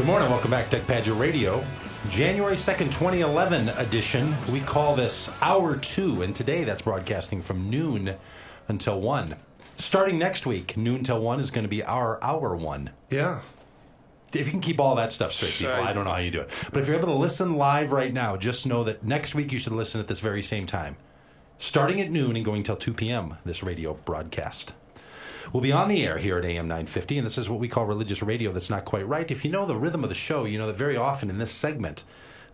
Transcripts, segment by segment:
Good morning. Welcome back to Pagitt Radio. January 2nd, 2011 edition. We call this Hour 2, and today that's broadcasting from noon until 1. Starting next week, noon till 1 is going to be our Hour 1. Yeah. If you can keep all that stuff straight, people, I don't know how you do it. But if you're able to listen live right now, just know that next week you should listen at this very same time. Starting at noon and going till 2 p.m., this radio broadcast. We'll be on the air here at AM 950, and this is what we call religious radio that's not quite right. If you know the rhythm of the show, you know that very often in this segment,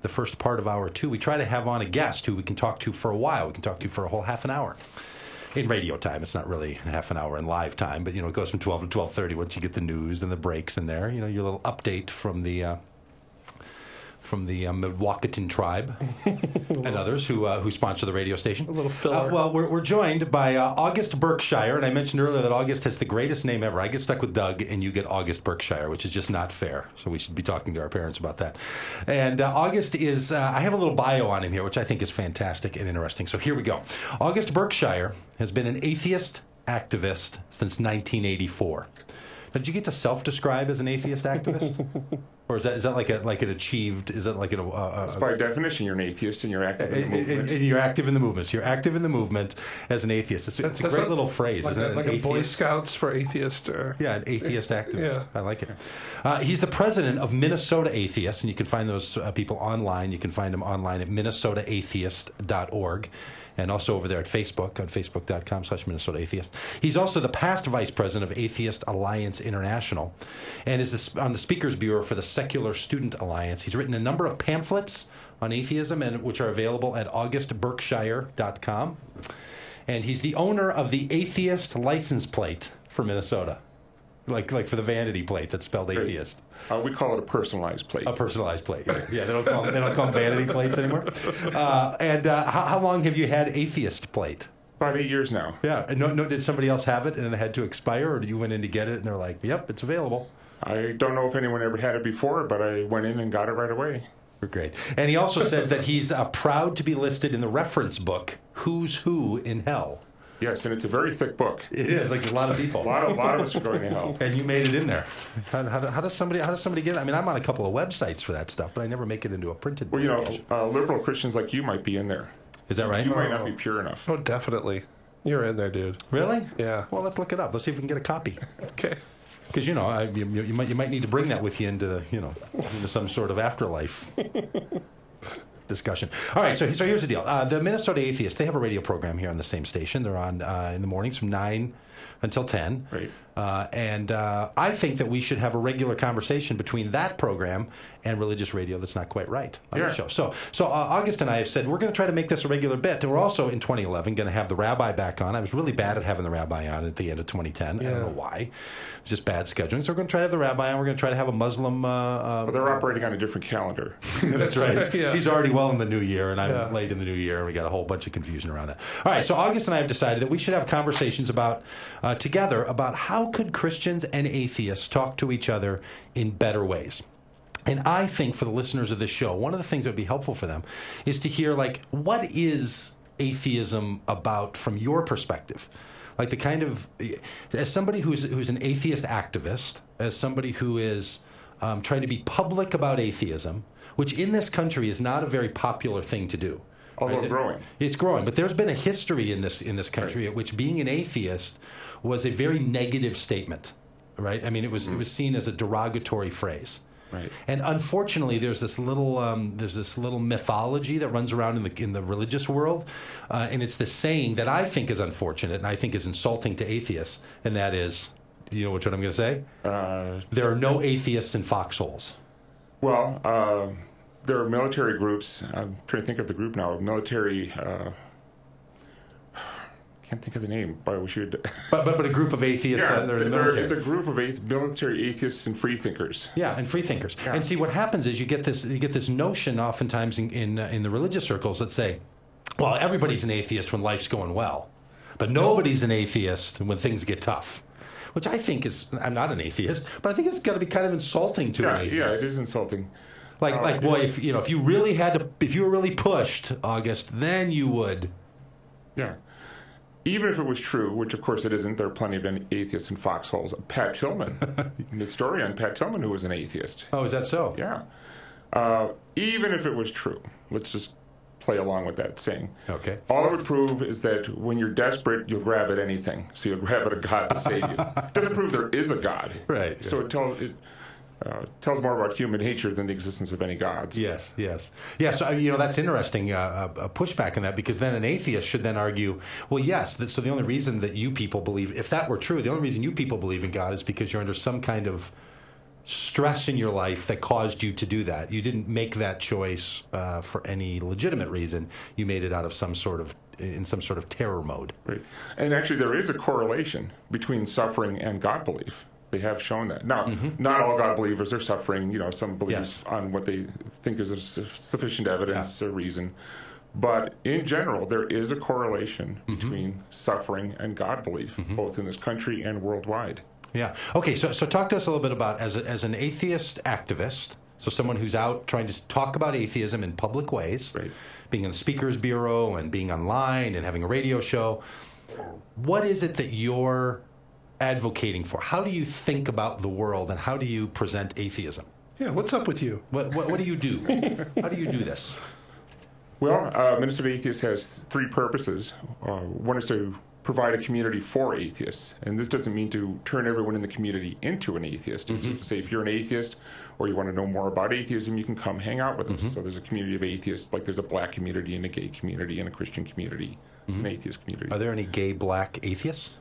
the first part of Hour 2, we try to have on a guest who we can talk to for a while. We can talk to for a whole half an hour. In radio time, it's not really half an hour in live time, but, it goes from 12 to 12:30 once you get the news and the breaks in there. Your little update from the Milwaukeean tribe and others who sponsor the radio station. A little filler. Well, we're joined by August Berkshire, and I mentioned earlier that August has the greatest name ever. I get stuck with Doug, and you get August Berkshire, which is just not fair. So we should be talking to our parents about that. And August is, I have a little bio on him here, which I think is fantastic and interesting. So here we go. August Berkshire has been an atheist activist since 1984. Now, did you get to self-describe as an atheist activist? Or is that like an achieved? Is that like It's by definition, you're an atheist and you're active in the movement. And you're active in the movements. You're active in the movement as an atheist. It's a great little phrase, isn't it? Like a Boy Scouts for atheists, yeah, an atheist activist. Yeah. I like it. He's the president of Minnesota Atheists, and you can find those people online. You can find them online at minnesotaatheist.org. And also over there at Facebook, on facebook.com/Minnesota Atheist. He's also the past vice president of Atheist Alliance International and is on the Speakers Bureau for the Secular Student Alliance. He's written a number of pamphlets on atheism, which are available at augustberkshire.com. And he's the owner of the Atheist license plate for Minnesota. Like for the vanity plate that's spelled atheist. We call it a personalized plate. A personalized plate. Yeah, they don't call them vanity plates anymore. How long have you had atheist plate? About 8 years now. Yeah. No, did somebody else have it and it had to expire, or did you went in to get it and they're like, "Yep, it's available"? I don't know if anyone ever had it before, but I went in and got it right away. Great. And he also says that he's proud to be listed in the reference book "Who's Who in Hell." Yes, and it's a very thick book. It is, like a lot of people. A lot of us are going to hell. And you made it in there. How does somebody get it? I mean, I'm on a couple of websites for that stuff, but I never make it into a printed book. Well, liberal Christians like you might be in there. Is that right? You might not be pure enough. Oh, definitely. You're in there, dude. Really? Yeah. Well, let's look it up. Let's see if we can get a copy. Okay. Because, you might need to bring that with you into some sort of afterlife discussion. All right, so here's the deal. The Minnesota Atheists, they have a radio program here on the same station. They're on in the mornings from 9 until 10. Right. And I think that we should have a regular conversation between that program and religious radio that's not quite right on the show. So August and I have said we're going to try to make this a regular bit. And we're also, in 2011, going to have the rabbi back on. I was really bad at having the rabbi on at the end of 2010. Yeah. I don't know why. It was just bad scheduling. So we're going to try to have the rabbi on. We're going to try to have a Muslim... Well, they're operating on a different calendar. That's right. Yeah. He's already well in the new year, and I'm late in the new year, and we got a whole bunch of confusion around that. All right, so August and I have decided that we should have conversations together about how could Christians and atheists talk to each other in better ways. And I think for the listeners of this show, one of the things that would be helpful for them is to hear, what is atheism about from your perspective? Like the kind of, as somebody who's an atheist activist, as somebody who is trying to be public about atheism, which in this country is not a very popular thing to do. Although growing. It's growing. But there's been a history in this country at which being an athist was a very negative statement, right? I mean, it was seen as a derogatory phrase. Right. And unfortunately, there's this little mythology that runs around in the religious world, and it's this saying that I think is unfortunate and I think is insulting to atheists, and that is, do you know what I'm going to say? There are no atheists in foxholes. Well, there are military groups. I'm trying to think of the group now. Military. Can't think of the name, but we should. But a group of atheists that are in the military. It's a group of military atheists and free thinkers. Yeah, and free thinkers. Yeah. And see, what happens is you get this notion oftentimes in the religious circles that say, well, everybody's an atheist when life's going well, but nobody's an atheist when things get tough. Which I think is, I'm not an atheist, but I think it's got to be kind of insulting to an atheist. Yeah, it is insulting. Boy, if you really had to, if you were really pushed, August, then you would. Yeah. even if it was true, which of course it isn't, there are plenty of atheists in foxholes. Pat Tillman, the story on Pat Tillman, who was an atheist. Oh, is that so? Yeah. Even if it was true, let's just play along with that saying. Okay. All it would prove is that when you're desperate, you'll grab at anything. So you'll grab at a God to save you. It doesn't prove there is a God. Right. So it tells more about human nature than the existence of any gods. Yes. So that's interesting. A pushback in that, because then an atheist should then argue, well, yes. So the only reason that you people believe, if that were true, the only reason you people believe in God is because you're under some kind of stress in your life that caused you to do that. You didn't make that choice for any legitimate reason. You made it out of some sort of terror mode. Right. And actually, there is a correlation between suffering and God belief. They have shown that. Now, not all God believers are suffering. Some believe on what they think is sufficient evidence or reason. But in general, there is a correlation between suffering and God belief, both in this country and worldwide. Yeah. Okay. So talk to us a little bit about as an atheist activist. So someone who's out trying to talk about atheism in public ways, right, being in the Speakers Bureau and being online and having a radio show. What is it that you're advocating for? How do you think about the world, and how do you present atheism? Yeah. What's up with you? What do you do? How do you do this? Well, Minnesota Atheist has three purposes. One is to provide a community for atheists. And this doesn't mean to turn everyone in the community into an atheist. It's just to say, if you're an atheist or you want to know more about atheism, you can come hang out with us. So there's a community of atheists, like there's a black community and a gay community and a Christian community. It's an atheist community. Are there any gay black atheists?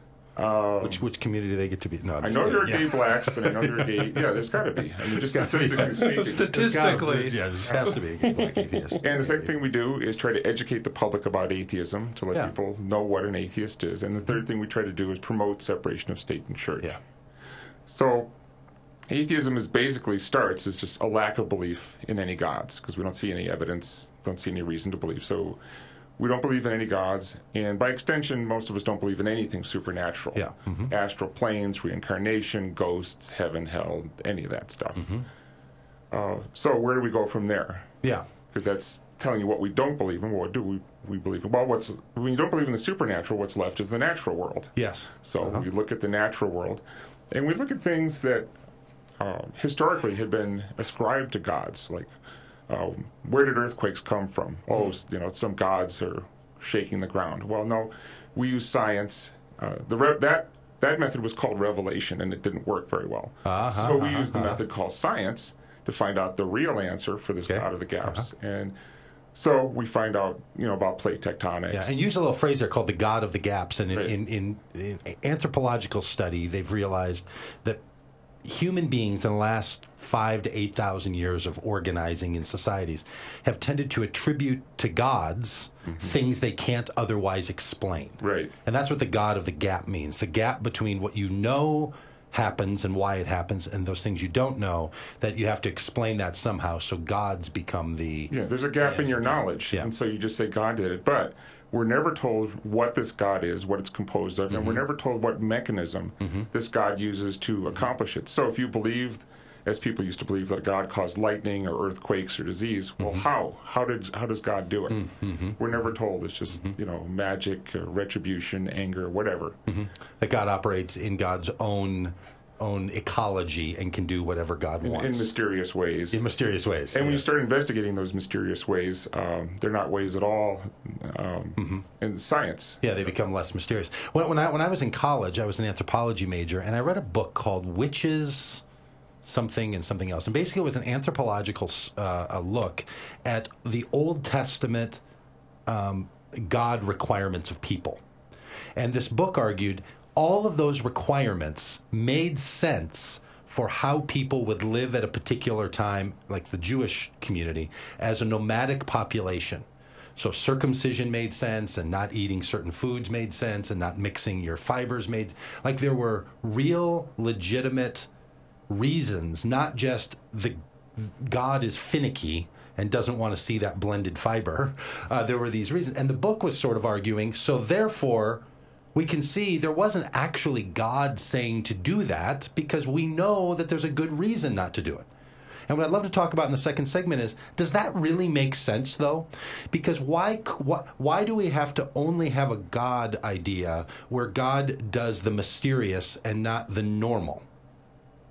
Which community do they get to be? No, I know there are gay blacks, and I know there are gay... Yeah, there's got to be. I mean, just statistically speaking. Statistically. There has to be a gay black atheist. And the second thing we do is try to educate the public about atheism, to let people know what an atheist is. And the third thing we try to do is promote separation of state and church. Yeah. So atheism basically starts as just a lack of belief in any gods, because we don't see any evidence, don't see any reason to believe. So we don't believe in any gods, and by extension, most of us don't believe in anything supernatural. Yeah. Astral planes, reincarnation, ghosts, heaven, hell, any of that stuff. So where do we go from there? Yeah. Because that's telling you what we don't believe in. What do we believe in? Well, when you don't believe in the supernatural, what's left is the natural world. Yes. So we look at the natural world, and we look at things that historically had been ascribed to gods, like where did earthquakes come from? Oh, some gods are shaking the ground. Well, no, we use science. That method was called revelation, and it didn't work very well. So we use the method called science to find out the real answer for this God of the gaps. And so we find out, about plate tectonics. Yeah, and use a little phrase there called the God of the gaps. And in anthropological study, they've realized that human beings in the last 5,000 to 8,000 years of organizing in societies have tended to attribute to gods things they can't otherwise explain. Right. And that's what the God of the gap means. The gap between what you know happens and why it happens and those things you don't know, that you have to explain that somehow, so gods become the... Yeah, there's a gap in your knowledge. And so you just say God did it. But we're never told what this God is, what it's composed of, and we're never told what mechanism this God uses to accomplish it. So if you believe, as people used to believe, that God caused lightning or earthquakes or disease, well, how? How does God do it? We're never told. It's just, magic, retribution, anger, whatever. That God operates in God's own ecology and can do whatever God wants. In mysterious ways. In mysterious ways. And when you start investigating those mysterious ways, they're not ways at all in science. Yeah, they become less mysterious. When I was in college, I was an anthropology major, and I read a book called Witches, Something and Something Else. And basically it was an anthropological look at the Old Testament God requirements of people. And this book argued all of those requirements made sense for how people would live at a particular time, like the Jewish community, as a nomadic population. So circumcision made sense, and not eating certain foods made sense, and not mixing your fibers made sense. Like there were real, legitimate reasons, not just the God is finicky and doesn't want to see that blended fiber. There were these reasons. And the book was sort of arguing, so therefore we can see there wasn't actually God saying to do that, because we know that there's a good reason not to do it. And what I'd love to talk about in the second segment is, does that really make sense, though? Because why do we have to only have a God idea where God does the mysterious and not the normal?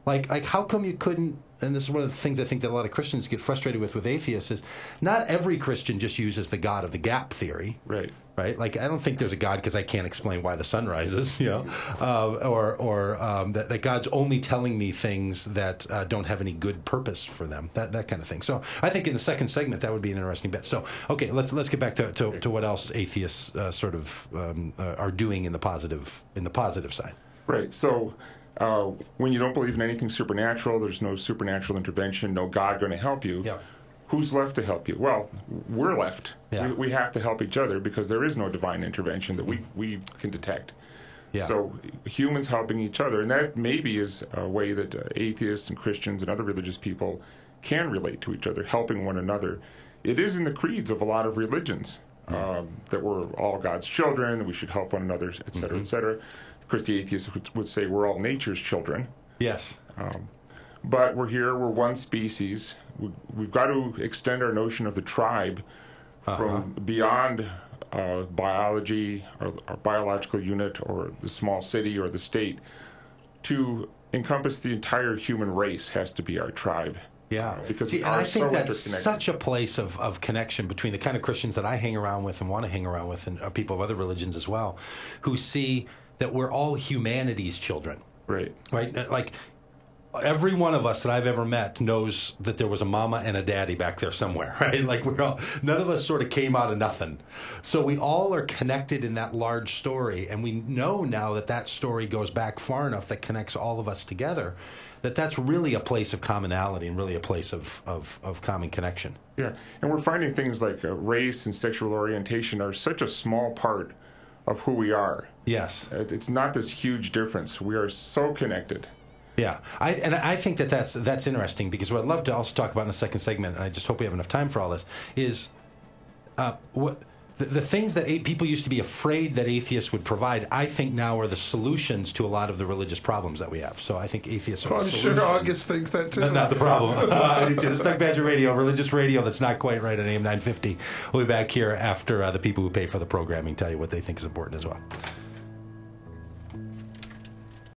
Like how come you couldn't, and this is one of the things I think that a lot of Christians get frustrated with atheists, is not every Christian just uses the God of the gap theory. Right. Right? Like, I don't think there's a God because I can't explain why the sun rises, you know, or that God's only telling me things that don't have any good purpose for them, that kind of thing. So I think in the second segment, that would be an interesting bet. So, okay, let's get back to what else atheists are doing in the positive side. Right. So when you don't believe in anything supernatural, there's no supernatural intervention, no God going to help you. Yeah. Who's left to help you? Well, we're left. Yeah. We have to help each other because there is no divine intervention that we can detect. Yeah. So humans helping each other, and that maybe is a way that atheists and Christians and other religious people can relate to each other, helping one another. It is in the creeds of a lot of religions that we're all God's children, we should help one another, et cetera, et cetera. Of course, the atheists would say we're all nature's children. Yes. But we're here, we're one species. We've got to extend our notion of the tribe from beyond biology or our biological unit or the small city or the state to encompass the entire human race has to be our tribe. Yeah. Because see, we and are I think so that's interconnected. such a place of connection between the kind of Christians that I hang around with and want to hang around with, and people of other religions as well, who see that we're all humanity's children. Right. Right? Like, every one of us that I've ever met knows that there was a mama and a daddy back there somewhere, right? Like, none of us sort of came out of nothing. So we all are connected in that large story, and we know now that story goes back far enough that connects all of us together, that's really a place of commonality and really a place of common connection. Yeah. And we're finding things like race and sexual orientation are such a small part of who we are. Yes. It's not this huge difference. We are so connected. Yeah, I think that's interesting, because what I'd love to also talk about in the second segment, and I just hope we have enough time for all this, is what the things that people used to be afraid that atheists would provide, I think now are the solutions to a lot of the religious problems that we have. So I think atheists are the I'm solution. sure August thinks that too. Not the problem. This is Doug Badger Radio, religious radio that's not quite right on AM 950. We'll be back here after the people who pay for the programming tell you what they think is important as well.